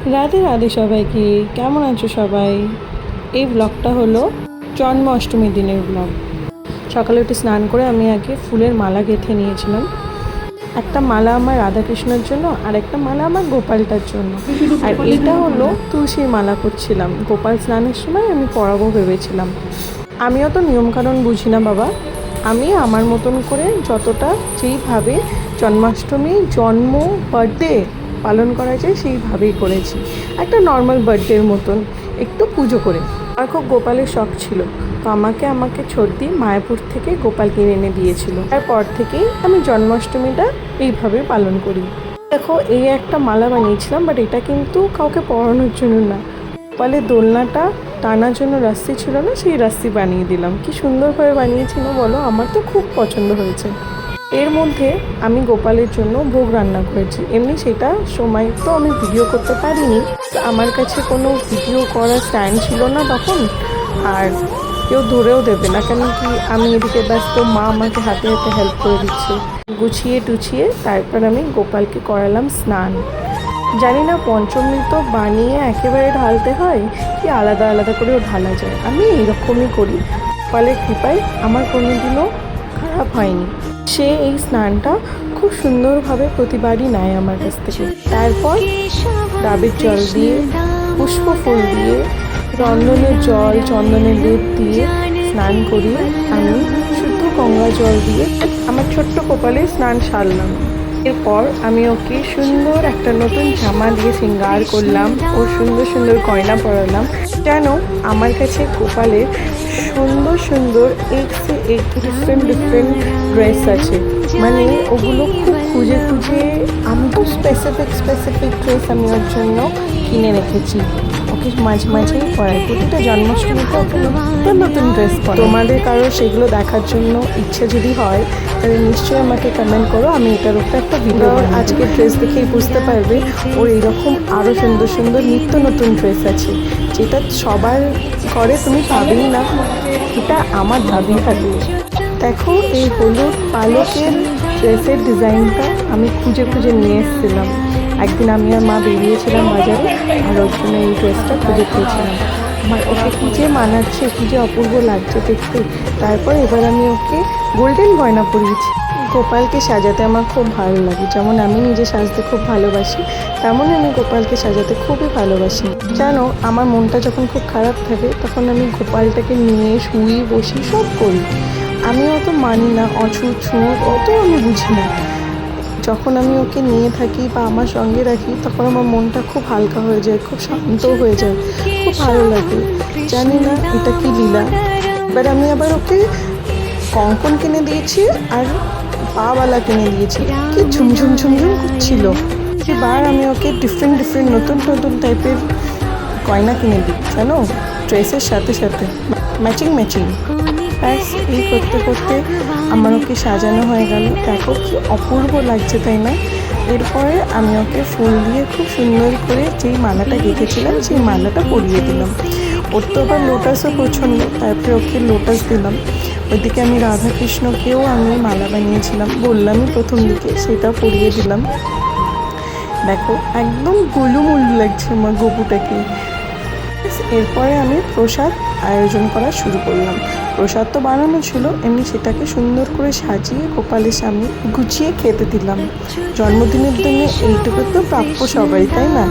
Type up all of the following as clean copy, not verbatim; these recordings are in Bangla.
রাধে রাধে সবাইকে, কেমন আছো সবাই? এই ব্লগটা হলো জন্মাষ্টমীর দিনের ব্লগ। সকালে উঠে স্নান করে আমি আগে ফুলের মালা গেঁথে নিয়েছিলাম। একটা মালা আমার রাধাকৃষ্ণের জন্য আর একটা মালা আমার গোপালটার জন্য, আর এটা হলো তুলসীর মালা করছিলাম। গোপাল স্নানের সময় আমি পরাবো ভেবেছিলাম। আমিও তো নিয়মকানুন বুঝি না বাবা, আমি আমার মতন করে যতটা যেইভাবে জন্মাষ্টমী বার্থডে পালন করা যায় সেইভাবেই করেছি। একটা নর্মাল বার্থডের মতন একটু পুজো করে। আর খুব গোপালের শখ ছিল, তো আমাকে ছোটদি মায়াপুর থেকে গোপাল কিনে এনে দিয়েছিল। তারপর থেকেই আমি জন্মাষ্টমীটা এইভাবে পালন করি। দেখো, এই একটা মালা বানিয়েছিলাম, বাট এটা কিন্তু কাউকে পরানোর জন্য না। গোপালের দোলনাটা টানার জন্য রাস্সি ছিল না, সেই রাস্সি বানিয়ে দিলাম। কি সুন্দরভাবে বানিয়েছিল বলো, আমার তো খুব পছন্দ হয়েছে। এর মধ্যে আমি গোপালের জন্য ভোগ রান্না করেছি। এমনি সেটা সময় তো আমি ভিডিও করতে পারিনি, আমার কাছে কোনো ভিডিও করার স্ট্যান্ড ছিল না তখন, আর কেউ ধরেও দেবে না, কেন কি আমি এদিকে ব্যস্ত, মা আমাকে হাতে হাতে হেল্প করে দিচ্ছে। গুছিয়ে টুছিয়ে তারপর আমি গোপালকে করালাম স্নান। জানি না পঞ্চমী তো বানিয়ে একেবারে ঢালতে হয় কি আলাদা আলাদা করেও ঢালা যায়, আমি এইরকমই করি। গোপালের কৃপায় আমার কোনোদিনও খারাপ হয়নি। সে এই স্নানটা খুব সুন্দরভাবে প্রতিবারই নেয় আমার কাছ থেকে। তারপর ডাবের জল দিয়ে, পুষ্প ফুল দিয়ে, চন্দনের জল, চন্দনের লেপ দিয়ে স্নান করিয়ে আমি শুদ্ধ গঙ্গা জল দিয়ে আমার ছোট্ট কপালে স্নান সারলাম। এরপর আমি ওকে সুন্দর একটা নতুন জামা দিয়ে শৃঙ্গার করলাম, ও সুন্দর সুন্দর গয়না পরালাম। যেন আমার কাছে গোপালের সুন্দর সুন্দর ডিফারেন্ট ড্রেস আছে, মানে ওগুলো খুব খুঁজে খুঁজে আমি খুব স্পেসিফিক ড্রেস আমি ওর জন্য কিনে রেখেছি। ওকে মাঝে মাঝেই পরাই, প্রতিটা জন্মাষ্টমীতে ওকে নতুন নতুন ড্রেস পরাই। তোমাদের কারো সেগুলো দেখার জন্য ইচ্ছে যদি হয় তাহলে নিশ্চয়ই আমাকে কমেন্ট করো, আমি এটার উপর একটা ভিডিও আজকের ড্রেস দেখেই বুঝতে পারবে ওর এইরকম আরও সুন্দর সুন্দর নিত্য নতুন ড্রেস আছে, যেটা সবার ঘরে তুমি পাবেই না। এটা আমার দাবি থাকবে। দেখো, এই হলুদ পালকের ড্রেসের ডিজাইনটা আমি খুঁজে খুঁজে নিয়ে এসেছিলাম। একদিন আমি আর মা বেরিয়েছিলাম বাজারে, আর ওর জন্য এই ড্রেসটা খুঁজে পেয়েছিলাম। আমার ওকে কী যে মানাচ্ছে, কী যে অপূর্ব লাগছে দেখতে। তারপর এবার আমি ওকে গোল্ডেন গয়না পরিয়েছি। গোপালকে সাজাতে আমার খুব ভালো লাগে, যেমন আমি নিজে সাজতে খুব ভালোবাসি, তেমনই আমি গোপালকে সাজাতে খুবই ভালোবাসি। জানো, আমার মনটা যখন খুব খারাপ থাকে তখন আমি গোপালটাকে নিয়ে শুই বসি সব করি। আমি অত মানি না, অছুত ছুঁত অত আমি বুঝি না। যখন আমি ওকে নিয়ে থাকি বা আমার সঙ্গে রাখি তখন আমার মনটা খুব হালকা হয়ে যায়, খুব শান্ত হয়ে যায়, খুব ভালো লাগে। জানি না এটা কি লীলা। এবার আমি আবার ওকে কঙ্কন কিনে দিয়েছি আর পাওয়ালা কিনে দিয়েছি, কি ঝুমঝুম ঝুমঝুম করছিল। এবার আমি ওকে ডিফারেন্ট নতুন নতুন টাইপের গয়না কিনে দিই, জানো, ড্রেসের সাথে সাথে ম্যাচিং। ব্যাস এই করতে করতে আমার ওকে সাজানো হয়ে গেল। দেখো কি অপূর্ব লাগছে, তাই না? এরপরে আমি ওকে ফুল দিয়ে খুব সুন্দর করে যেই মালাটা গেঁথেছিলাম সেই মালাটা পরিয়ে দিলাম। ওর তো আবার লোটাসও পছন্দ, তারপরে ওকে লোটাস দিলাম। ওইদিকে আমি রাধাকৃষ্ণকেও আমি মালা বানিয়েছিলাম, বললামই প্রথম দিকে, সেটাও পরিয়ে দিলাম। দেখো একদম গুলুমুলু লাগছে আমার গপুটাকে। এরপরে আমি প্রসাদ আয়োজন করা শুরু করলাম। প্রসাদ তো বানানো ছিল, এমনি সেটাকে সুন্দর করে সাজিয়ে গোপালের সামনে গুছিয়ে খেতে দিলাম। জন্মদিনের দিনে এইটুকু তো প্রাপ্য সবাই, তাই না?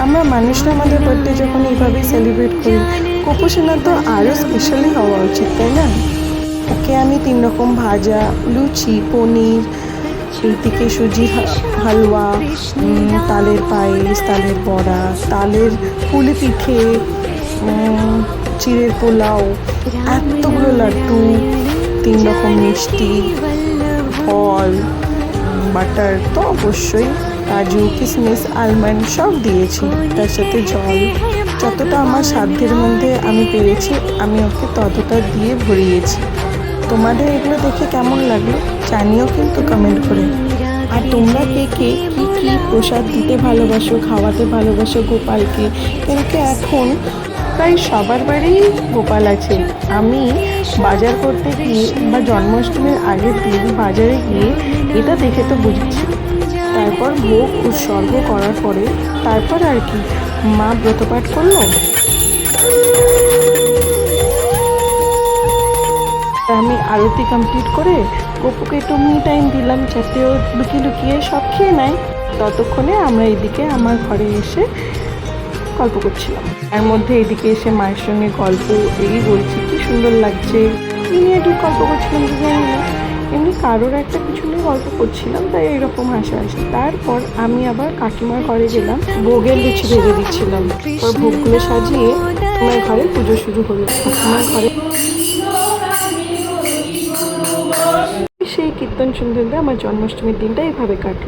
আমরা মানুষরা আমাদের বার্থডে যখন এইভাবেই সেলিব্রেট করি, গোপুসোনা তো আরও স্পেশালি হওয়া উচিত, তাই না? ওকে আমি 3 রকম ভাজা, লুচি, পনির, এইদিকে সুজির হালুয়া, তালের পায়েস, তালের বড়া, তালের পুলি পিঠে, চিড়ের পোলাও, এতগুলো লাড্ডু, 3 রকম মিষ্টি, ফল, বাটার তো অবশ্যই, কাজু, কিশমিশ, আলমন্ড সব দিয়েছি, তার সাথে জল। যতটা আমার সাধ্যের মধ্যে আমি পেরেছি আমি ওকে ততটা দিয়ে ভরিয়েছি। তোমাদের এগুলো দেখে কেমন লাগলো জানিও কিন্তু কমেন্ট করে। আর তোমরা কে কে কী কী প্রসাদ দিতে ভালোবাসো, খাওয়াতে ভালোবাসো গোপালকে? কেন কি এখন প্রায় সবার বাড়ি গোপাল আছে। আমি বাজার করতে গিয়ে বা জন্মাষ্টমীর আগের দিন বাজারে গিয়ে এটা দেখে তো বুঝেছি তারপর ভোগ উৎসর্গ করার পরে তারপর আর কি মা ব্রতপাঠ করলো। আমি আরতি কমপ্লিট করে গপুকে একটু মি টাইম দিলাম যাতে ও লুকিয়ে লুকিয়ে সব খেয়ে নেয়। ততক্ষণে আমরা এদিকে আমার ঘরে এসে গল্প করছিলাম। তার মধ্যে এদিকে এসে মায়ের সঙ্গে গল্প এই বলছি কি সুন্দর লাগছে, কি নিয়ে একটু গল্প করছিলাম যে জানি না, এমনি কারোর একটা কিছু নিয়ে গল্প করছিলাম, তাই এইরকম হাসাহাসি। তারপর আমি আবার কাকিমার ঘরে গেলাম, ভোগের লুচি ভেজে দিচ্ছিলাম। তারপর ভোগগুলো সাজিয়ে আমার ঘরে পুজো শুরু হলো। কাকিমার ঘরে সেই কীর্তন শুনতে আমার জন্মাষ্টমীর দিনটা এইভাবে কাটে।